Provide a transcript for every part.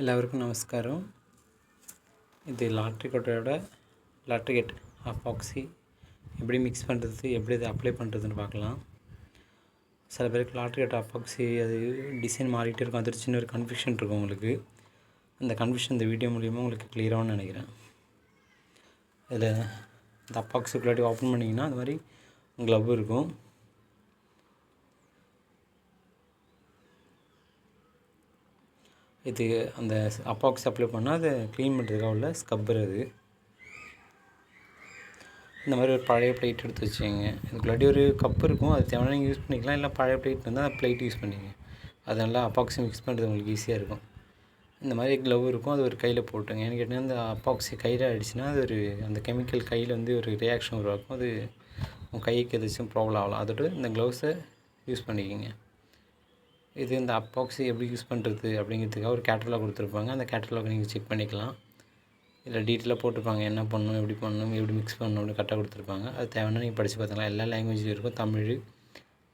எல்லாருக்கும் நமஸ்காரம். இது லாட்ரி கொட்டையோட லாட்ரிகேட் அப்பாக்சி எப்படி மிக்ஸ் பண்ணுறது, எப்படி இதை அப்ளை பண்ணுறதுன்னு பார்க்கலாம். சில பேருக்கு லாட்ரிகேட் அப்பாக்சி அது டிசைன் மாறிக்கிட்டே இருக்கும், அது ஒரு சின்ன ஒரு கன்ஃபியூஷன் இருக்கும் உங்களுக்கு. அந்த கன்ஃபியூஷன் இந்த வீடியோ மூலிமா உங்களுக்கு கிளியராகும்னு நினைக்கிறேன். இதில் இந்த அப்பாக்சிக்குள்ளாட்டி ஓப்பன் பண்ணிங்கன்னா அது மாதிரி க்ளவ் இருக்கும். இது அந்த அப்பாக்ஸ் அப்ளை பண்ணால் அதை க்ளீன் பண்ணுறதுக்காக உள்ள ஸ்க்ரப்பர். அது இந்த மாதிரி ஒரு பழைய பிளேட் எடுத்து வச்சுங்க. இதுக்குள்ளாட்டி ஒரு கப் இருக்கும், அது தேவையான நீங்கள் யூஸ் பண்ணிக்கலாம். இல்லை பழைய பிளேட் இருந்தால் அந்த பிளேட் யூஸ் பண்ணிங்க. அது நல்லா அப்பாக்சி மிக்ஸ் பண்ணுறது உங்களுக்கு ஈஸியாக இருக்கும். இந்த மாதிரி க்ளவ் இருக்கும், அது ஒரு கையில் போட்டுங்க. ஏன்னு கேட்டிங்கன்னா அந்த அப்பாக்சி கையில் ஆகிடுச்சுன்னா அது ஒரு அந்த கெமிக்கல் கையில் வந்து ஒரு ரியாக்ஷன் உருவாக்கும். அது உங்கள் கைக்கு எதாச்சும் ப்ராப்ளம் ஆகலாம். அதோட இந்த க்ளவுஸை யூஸ் பண்ணிக்கிங்க. இது இந்த அப்பாக்சி எப்படி யூஸ் பண்ணுறது அப்படிங்கிறதுக்காக ஒரு கேட்டலாக் கொடுத்துருப்பாங்க. அந்த கேட்டலாக் நீங்கள் செக் பண்ணிக்கலாம். இதில் டீட்டெயிலாக போட்டிருப்பாங்க, என்ன பண்ணணும், எப்படி பண்ணணும், எப்படி மிக்ஸ் பண்ணணும் அப்படின்னு கரெக்டாக கொடுத்துருப்பாங்க. அது தேவைன்னா நீங்கள் படித்து பார்த்துக்கலாம். எல்லா லாங்குவேஜும் இருக்கும், தமிழ்,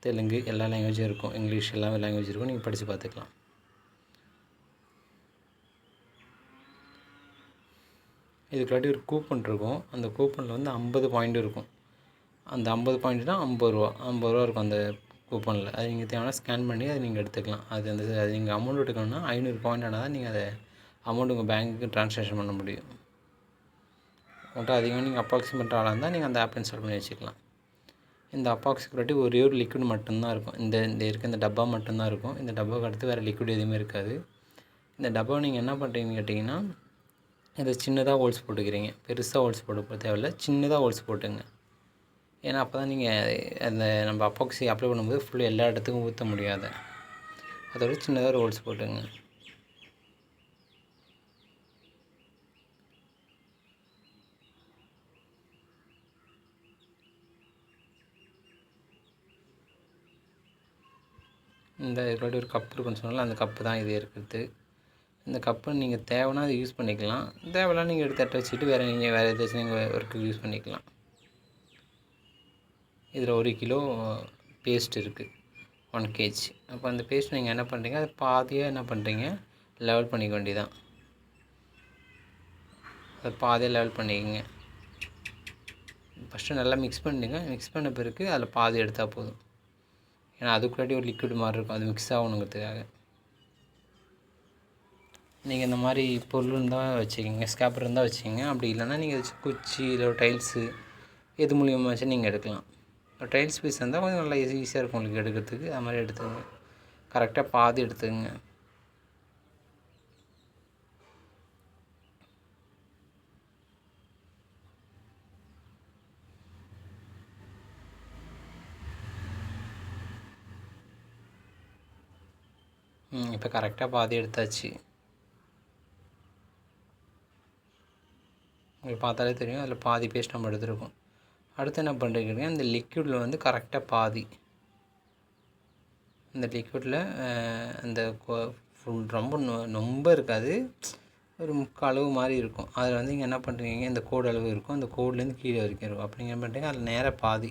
தெலுங்கு எல்லா லாங்குவேஜும் இருக்கும், இங்கிலீஷ் எல்லாமே லாங்குவேஜ் இருக்கும், நீங்கள் படித்து பார்த்துக்கலாம். இதுக்குள்ளாட்டி ஒரு கூப்பன் இருக்கும். அந்த கூப்பனில் வந்து 50 பாயிண்ட் இருக்கும். அந்த 50 பாயிண்ட்னா 50 ரூபா இருக்கும் அந்த கூப்பனில். அது நீங்கள் தேவையான ஸ்கேன் பண்ணி அதை நீங்கள் எடுத்துக்கலாம். அது நீங்கள் அமௌண்ட் எடுக்கணும்னா 500 பாயிண்ட் ஆனால் தான் நீங்கள் அதை அமௌண்ட் உங்கள் பேங்க்குக்கு ட்ரான்ஸ்லேஷன் பண்ண முடியும். மட்டும் அதிகமாக நீங்கள் அப்பாக்சி பண்ணுற ஆளாக இருந்தால் நீங்கள் அந்த ஆப் இன்ஸ்டால் பண்ணி வச்சுக்கலாம். இந்த அப்பாக்சிக்குள்ளாட்டி ஒரே ஒரு லிக்விட் மட்டும்தான் இருக்கும். இந்த டப்பா மட்டும்தான் இருக்கும். இந்த டப்பாவுக்கு அடுத்து வேறு லிக்விட் எதுவுமே இருக்காது. இந்த டப்பாவை நீங்கள் என்ன பண்ணுறீங்கன்னு கேட்டிங்கன்னா, இதை சின்னதாக ஹோல்ஸ் போட்டுக்கிறீங்க. பெருசாக ஹோல்ஸ் போட தேவையில்லை, சின்னதாக ஹோல்ஸ் போட்டுங்க. ஏன்னா அப்போ தான் நீங்கள் அந்த நம்ம அப்பாக்சி அப்ளை பண்ணும்போது ஃபுல்லாக எல்லா இடத்துக்கும் ஊற்ற முடியாது. அதோட சின்னதாக ஒரு ஹோல்ஸ் போட்டுங்க. இந்த இதுக்காட்டி ஒரு கப் இருக்குன்னு சொன்னால அந்த கப்பு தான் இது இருக்கிறது. இந்த கப்பை நீங்கள் தேவைன்னா அதை யூஸ் பண்ணிக்கலாம், தேவையில்லாம் நீங்கள் எடுத்து தட்ட வச்சுட்டு வேறு ஏதாச்சும் நீங்கள் ஒர்க்கு யூஸ் பண்ணிக்கலாம். இதில் 1 கிலோ பேஸ்ட் இருக்குது, 1 kg. அப்போ அந்த பேஸ்ட் நீங்கள் என்ன பண்ணுறீங்க, அதை பாதியாக என்ன பண்ணுறீங்க, லெவல் பண்ணிக்க வேண்டியதான். அதை பாதியாக லெவல் பண்ணிக்கோங்க. ஃபஸ்ட்டு நல்லா மிக்ஸ் பண்ணிடுங்க. மிக்ஸ் பண்ண பிறகு அதில் பாதி எடுத்தால் போதும். ஏன்னா அதுக்குள்ளாட்டி ஒரு லிக்விட் மாதிரி இருக்கும், அது மிக்ஸ் ஆகணுங்கிறதுக்காக. நீங்கள் இந்த மாதிரி பொருள் இருந்தால் வச்சுக்கிங்க, ஸ்கேப்பர் இருந்தால் வச்சுக்கிங்க. அப்படி இல்லைன்னா நீங்கள் குச்சி இல்லை டைல்ஸு எது மூலியமாக வச்சு நீங்கள் எடுக்கலாம். டைல்ஸ் பீஸ் இருந்தால் கொஞ்சம் நல்லா ஈஸியாக இருக்கும் உங்களுக்கு எடுக்கிறதுக்கு. அது மாதிரி எடுத்துக்கங்க. கரெக்டாக பாதி எடுத்துக்கங்க. இப்போ கரெக்டாக பாதி எடுத்தாச்சு. உங்களுக்கு பார்த்தாலே தெரியும், அதில் பாதி பேஸ்ட் நம்ம எடுத்துருக்கோம். அடுத்து என்ன பண்ணுறீங்க, இந்த லிக்விடில் வந்து கரெக்டாக பாதி, இந்த லிக்விடில் அந்த ரொம்ப இருக்காது, ஒரு முக்கால் அளவு மாதிரி இருக்கும். அதில் வந்து நீங்கள் என்ன பண்ணுறீங்க, இந்த கோடு அளவு இருக்கும், அந்த கோட்லேருந்து கீழே வரைக்கும் இருக்கும். அப்படி நீங்கள் என்ன பண்ணுறீங்க, அதில் நேராக பாதி,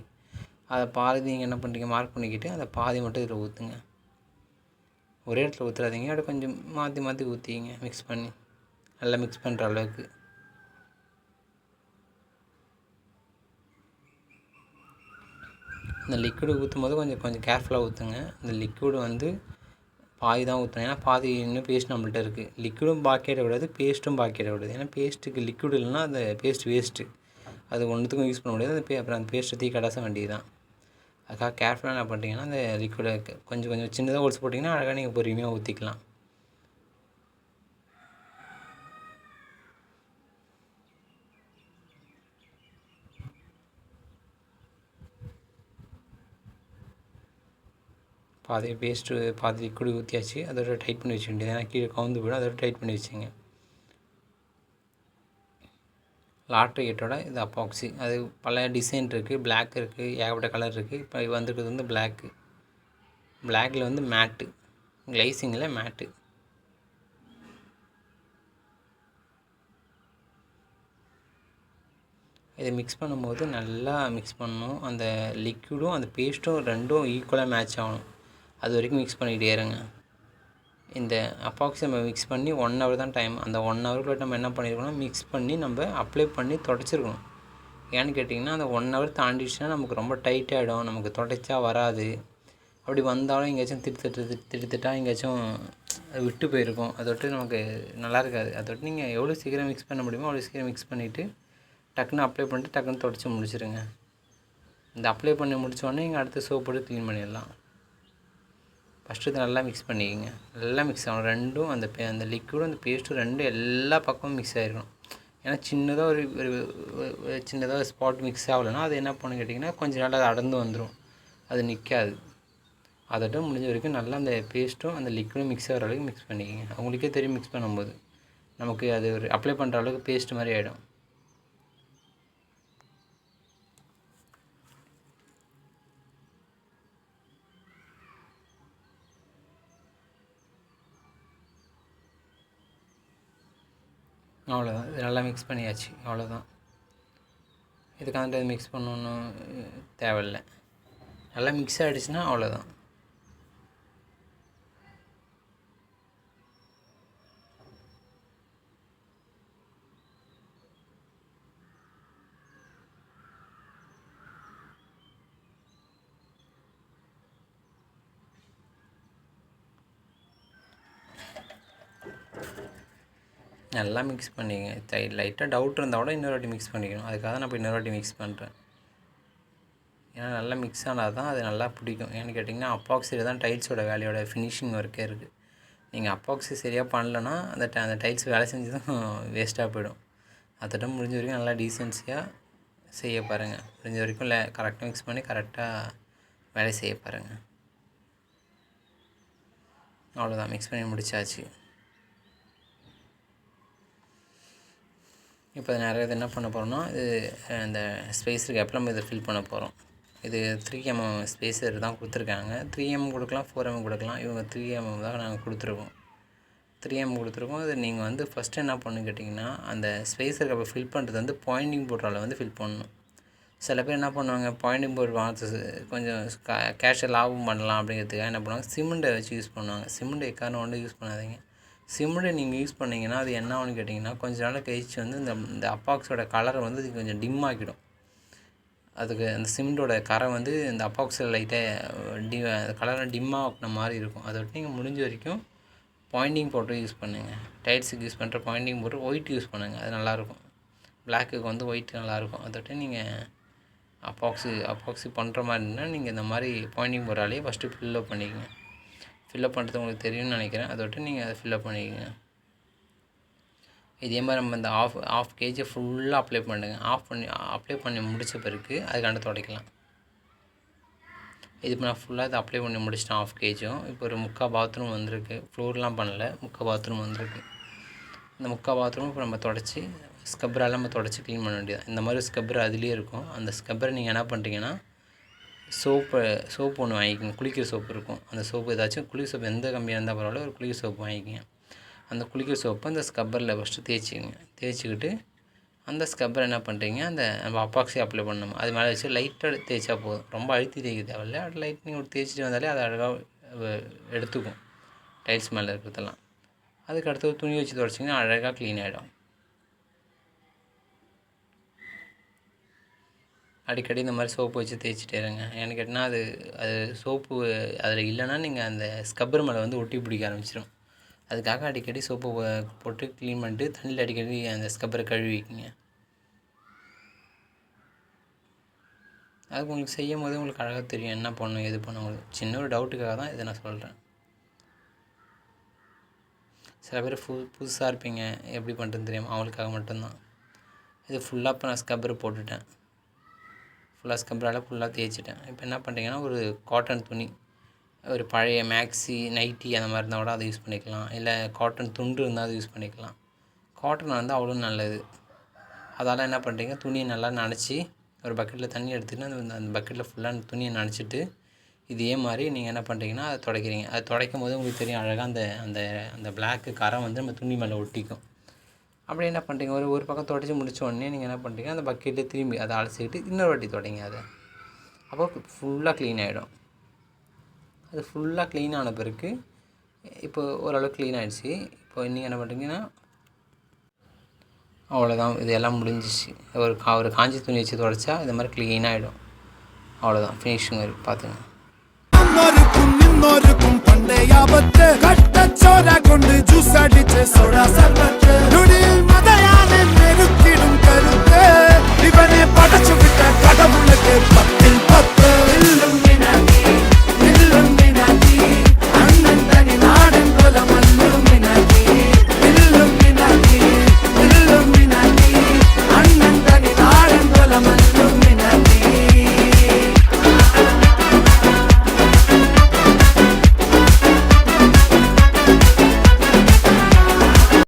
அதை பாதி நீங்கள் என்ன பண்ணுறீங்க, மார்க் பண்ணிக்கிட்டு அந்த பாதி மட்டும் இதில் ஊற்றுங்க. ஒரே இடத்துல ஊற்றுறாதீங்க, அப்படி கொஞ்சம் மாற்றி மாற்றி ஊற்றிங்க, மிக்ஸ் பண்ணி நல்லா மிக்ஸ் பண்ணுற அளவுக்கு. இந்த லிக்விடு ஊற்றும் போது கொஞ்சம் கேர்ஃபுல்லாக ஊற்றுங்க. இந்த லிக்விடு வந்து பாதி தான் ஊற்றணும், ஏன்னா பாதி இன்னும் பேஸ்ட் நம்மள்ட்ட இருக்குது. லிக்விடும் பாக்கிடக்கூடாது, பேஸ்ட்டும் பாக்கிடக்கூடாது. ஏன்னா பேஸ்ட்டுக்கு லிக்விட் இல்லைன்னா அந்த பேஸ்ட் வேஸ்ட்டு, அது ஒன்றுத்துக்கும் யூஸ் பண்ண முடியாது. அப்புறம் அந்த பேஸ்ட்டை தூக்கி கடாச வேண்டியது தான். அதுக்காக கேர்ஃபுல்லாக என்ன பண்ணுறீங்கன்னா, அந்த லிக்விடை கொஞ்சம் சின்னதாக ஹோல்ஸ் போட்டிங்கன்னா அழகாக நீங்கள் பொறுமையாக ஊற்றிக்கலாம். பாதி பேஸ்ட்டு பாதி லிக்விட் ஊற்றியாச்சு. அதோட டைட் பண்ணி வச்சுக்க வேண்டியது, ஏன்னா கீழே கவுந்து போய்டும். அதோட டைட் பண்ணி வச்சுங்க. லாட்ரிகேட்டோட இது அப்பாக்சி. அது பல டிசைன் இருக்குது, பிளாக் இருக்குது, ஏகப்பட்ட கலர் இருக்குது. இப்போ வந்துருக்கிறது வந்து பிளாக்கில் வந்து மேட்டு, கிளைசிங்கில் மேட்டு. இதை மிக்ஸ் பண்ணும்போது நல்லா மிக்ஸ் பண்ணணும். அந்த லிக்விடும் அந்த பேஸ்ட்டும் ரெண்டும் ஈக்குவலாக மேட்ச் ஆகணும். அது வரைக்கும் மிக்ஸ் பண்ணிக்கிட்டே இருங்க. இந்த அப்பாக்ஸி நம்ம மிக்ஸ் பண்ணி 1 ஹவர் தான் டைம். அந்த 1 ஹவருக்குள்ள நம்ம என்ன பண்ணியிருக்கணும், மிக்ஸ் பண்ணி நம்ம அப்ளை பண்ணி தொடச்சிருக்கணும். ஏன்னு கேட்டிங்கன்னா அந்த 1 ஹவர் தாண்டிடுச்சுன்னா நமக்கு ரொம்ப டைட் ஆகிடும், நமக்கு தொடச்சா வராது. அப்படி வந்தாலும் எங்கேயாச்சும் திட்டுத்திட்டா எங்கேயாச்சும் அது விட்டு போயிருக்கும். அதை விட்டு நமக்கு நல்லா இருக்காது. அதை விட்டு நீங்கள் எவ்வளோ சீக்கிரம் மிக்ஸ் பண்ண முடியுமோ அவ்வளோ சீக்கிரம் மிக்ஸ் பண்ணிவிட்டு டக்குன்னு அப்ளை பண்ணிட்டு டக்குன்னு தொடச்சி முடிச்சிடுங்க. இந்த அப்ளை பண்ணி முடித்தோடனே நீங்கள் அடுத்து சோப் போட்டு க்ளீன் பண்ணிடலாம். ஃபஸ்ட்டு இதை நல்லா மிக்ஸ் பண்ணிக்கோங்க. நல்லா மிக்ஸ் ஆகணும் ரெண்டும், அந்த லிக்விடும் அந்த பேஸ்ட்டும் ரெண்டும் எல்லா பக்கமும் மிக்ஸ் ஆகிருக்கணும். ஏன்னா சின்னதாக ஒரு சின்னதாக ஸ்பாட் மிக்ஸ் ஆகலைன்னா அது என்ன பண்ணு கேட்டிங்கன்னா கொஞ்சம் நாள் அது அடர்ந்து வந்துடும், அது நிற்காது. அதோட முடிஞ்ச வரைக்கும் நல்லா அந்த பேஸ்ட்டும் அந்த லிக்விடும் மிக்ஸ் ஆகிற அளவுக்கு மிக்ஸ் பண்ணிக்கோங்க. அவங்களுக்கே தெரியும் மிக்ஸ் பண்ணும்போது நமக்கு அது ஒரு அப்ளை பண்ணுற அளவுக்கு பேஸ்ட் மாதிரி ஆகிடும். அவ்வளோதான், இது நல்லா மிக்ஸ் பண்ணியாச்சு. அவ்வளோதான், இதுக்காக மிக்ஸ் பண்ணணும் தேவையில்லை. நல்லா மிக்ஸ் ஆகிடுச்சுன்னா அவ்வளோதான். நல்லா மிக்ஸ் பண்ணிங்க. லைட்டாக டவுட் இருந்தால் கூட இன்னொரு வாட்டி மிக்ஸ் பண்ணிக்கணும். அதுக்காக நான் இப்போ இன்னொரு வாட்டி மிக்ஸ் பண்ணுறேன். ஏன்னா நல்லா மிக்ஸ் ஆனால் தான் அது நல்லா பிடிக்கும். ஏன்னு கேட்டிங்கன்னா அப்பாக்சியில் தான் டைல்ஸோட வேலையோட ஃபினிஷிங் ஒர்க்கே இருக்குது. நீங்கள் அப்பாக்சி சரியாக பண்ணலன்னா அந்த டைல்ஸ் வேலை செஞ்சு தான் வேஸ்ட்டாக போயிடும். அதோட முடிஞ்ச வரைக்கும் நல்லா டீசென்சியாக செய்ய பாருங்கள். முடிஞ்ச வரைக்கும் கரெக்டாக மிக்ஸ் பண்ணி கரெக்டாக வேலை செய்ய பாருங்கள். அவ்வளோதான், மிக்ஸ் பண்ணி முடிச்சாச்சு. இப்போ நிறைய இது என்ன பண்ண போகிறோம்னா, இது இந்த ஸ்பேஸர் கேப்பில் நம்ம இதை ஃபில் பண்ண போகிறோம். இது 3mm ஸ்பேஸர் தான் கொடுத்துருக்காங்க. 3mm கொடுக்கலாம், 4mm கொடுக்கலாம். இவங்க 3mm தான் நாங்கள் கொடுத்துருக்கோம். 3mm கொடுத்துருக்கோம். இது நீங்கள் வந்து ஃபஸ்ட்டு என்ன பண்ணு கேட்டிங்கன்னா, அந்த ஸ்பேஸர் கேப்பை ஃபில் பண்ணுறது வந்து பாயிண்டிங் போர்டால் வந்து ஃபில் பண்ணணும். சில பேர் என்ன பண்ணுவாங்க, பாயிண்டிங் போர்டு வாங்க கொஞ்சம் கேஷை லாபம் பண்ணலாம் அப்படிங்கிறதுக்காக என்ன பண்ணுவாங்க, சிமெண்ட்டை வச்சு யூஸ் பண்ணுவாங்க. சிமெண்ட் எக்காரணம் ஒன்று யூஸ் பண்ணாதீங்க. சிமெண்ட்டை நீங்கள் யூஸ் பண்ணிங்கன்னா அது என்ன ஆகுன்னு கேட்டிங்கன்னா கொஞ்ச நாள் கழிச்சு வந்து இந்த அப்பாக்ஸோட கலரை வந்து கொஞ்சம் டிம் ஆக்கிடும். அதுக்கு அந்த சிமெண்ட்டோட கரை வந்து இந்த அப்பாக்ஸில் லைட்டாக கலரை டிம்மாக ஆக்கின மாதிரி இருக்கும். அதை விட்டு நீங்கள் முடிஞ்ச வரைக்கும் பாயிண்டிங் பவுடர் யூஸ் பண்ணுங்கள். டைல்ஸுக்கு யூஸ் பண்ணுற பாயிண்டிங் பவுடர் ஒயிட் யூஸ் பண்ணுங்கள், அது நல்லாயிருக்கும். பிளாக்குக்கு வந்து ஒயிட் நல்லாயிருக்கும். அதை விட்டு நீங்கள் அப்பாக்ஸி பண்ணுற மாதிரி இருந்தால் நீங்கள் இந்த மாதிரி பாயிண்டிங் பவுடராலேயே ஃபஸ்ட்டு ஃபில்லப் பண்ணிக்கோங்க. ஃபில்லப் பண்ணுறது உங்களுக்கு தெரியும்னு நினைக்கிறேன். அதை விட்டு நீங்கள் அதை ஃபில்லப் பண்ணிக்கோங்க. இதே மாதிரி நம்ம இந்த ஆஃப் கேஜை ஃபுல்லாக அப்ளை பண்ணுங்கள். அப்ளை பண்ணி முடித்த பிறகு அதுக்காண்ட துடைக்கலாம். இது இப்போ நான் ஃபுல்லாக இதை அப்ளை பண்ணி முடிச்சிட்டேன். ஆஃப் கேஜும் இப்போ ஒரு 3/4 பாத்ரூம் வந்திருக்கு. ஃப்ளோர்லாம் பண்ணல, 3/4 பாத்ரூம் வந்திருக்கு. இந்த 3/4 பாத்ரூம் இப்போ நம்ம தொடச்சி ஸ்க்ரப்பரால் நம்ம தொடச்சி க்ளீன் பண்ண வேண்டியது. இந்த மாதிரி ஸ்க்ரப்பர் அதுலேயே இருக்கும். அந்த ஸ்க்ரப்பரை நீங்கள் என்ன பண்ணுறீங்கன்னா சோப்பு ஒன்று வாங்கிக்கோங்க. குளிக்கிற சோப்பு இருக்கும். அந்த சோப்பு ஏதாச்சும் குளிக்கிற சோப்பு எந்த கம்மியாக இருந்தால் பரவாயில்ல, ஒரு குளிக்கிற சோப்பு வாங்கிக்கோங்க. அந்த குளிக்கிற சோப்பை அந்த ஸ்க்ரப்பரில் ஃபஸ்ட்டு தேய்ச்சிக்கிட்டு அந்த ஸ்க்ரப்பரை என்ன பண்ணுறீங்க, அந்த நம்ம அப்பாக்ஸி அப்ளை பண்ணணும் அது மேலே வச்சு லைட்டாக தேய்ச்சா போதும். ரொம்ப அழுத்தி தேய்க்க தேவையில்லை. அது லைட் நீங்கள் தேய்ச்சிட்டு வந்தாலே அது அழகாக எடுத்துக்கும் டைல்ஸ் மேலே இருக்கிறதெல்லாம். அதுக்கு அடுத்து துணி வச்சு துடைச்சிங்கன்னா அழகாக க்ளீன் ஆகிடும். அடிக்கடி இந்த மாதிரி சோப்பு வச்சு தேய்ச்சிட்டே இருங்க. ஏன்னு கேட்டிங்கன்னா அது சோப்பு அதில் இல்லைன்னா நீங்கள் அந்த ஸ்க்ரப்பர் மேலே வந்து ஒட்டி பிடிக்க ஆரம்பிச்சிடும். அதுக்காக அடிக்கடி சோப்பு போட்டு க்ளீன் பண்ணிட்டு தண்ணியில் அடிக்கடி அந்த ஸ்க்ரப்பரை கழுவிக்கிங்க. அது உங்களுக்கு செய்யும் போது உங்களுக்கு அழகாக தெரியும் என்ன பண்ணணும் எது பண்ணணும். உங்களுக்கு சின்ன ஒரு டவுட்டுக்காக தான் இதை நான் சொல்கிறேன். சில பேர் புதுசாக இருப்பீங்க, எப்படி பண்ணுறதுன்னு தெரியாமல், அவங்களுக்காக மட்டும்தான். இது ஃபுல்லாக இப்போ நான் ஸ்க்ரப்பர் போட்டுட்டேன். ஃபுல்லாக ஸ்க்ரப்பரால் ஃபுல்லாக தேய்ச்சிட்டேன். இப்போ என்ன பண்ணுறீங்கன்னா ஒரு காட்டன் துணி, ஒரு பழைய மேக்ஸி நைட்டி அந்த மாதிரி இருந்தால் கூட அதை யூஸ் பண்ணிக்கலாம். இல்லை காட்டன் துண்டு இருந்தால் அதை யூஸ் பண்ணிக்கலாம். காட்டன் வந்து அவ்வளோ நல்லது. அதால் என்ன பண்ணுறீங்க, துணியை நல்லா நனைச்சி ஒரு பக்கெட்டில் தண்ணி எடுத்துகிட்டு அந்த பக்கெட்டில் ஃபுல்லாக அந்த துணியை நனைச்சிட்டு இதே மாதிரி நீங்கள் என்ன பண்ணுறீங்கன்னா அதை துடைக்கிறீங்க. அது துடைக்கும் போது உங்களுக்கு தெரியும் அழகாக அந்த அந்த பிளாக்கு கரை வந்து நம்ம துணி மேலே ஒட்டிக்கும். அப்படி என்ன பண்ணுறீங்க, ஒரு பக்கம் துடைச்சி முடித்த உடனே நீங்கள் என்ன பண்ணுறீங்க, அந்த பக்கெட்டை திரும்பி அதை அலசிக்கிட்டு இன்னொரு வாட்டி துடைங்க. அதை அப்போ ஃபுல்லாக க்ளீன் ஆகிடும். அது ஃபுல்லாக க்ளீன் ஆன பிறகு இப்போ ஓரளவுக்கு க்ளீன் ஆகிடுச்சு. இப்போ நீங்கள் என்ன பண்ணுறீங்கன்னா அவ்வளோதான், இது எல்லாம் முடிஞ்சிச்சு. ஒரு காஞ்சி துணி வச்சு துடைச்சா இது மாதிரி க்ளீனாக ஆகிடும். அவ்வளோதான், ஃபினிஷிங் இருக்குது. பார்த்துங்க. இன்னொருக்கும் பண்டைய ஆபத்து கட்ட சோறா கொண்டு ஜூஸ் அடிச்சு சோடா சர்பத்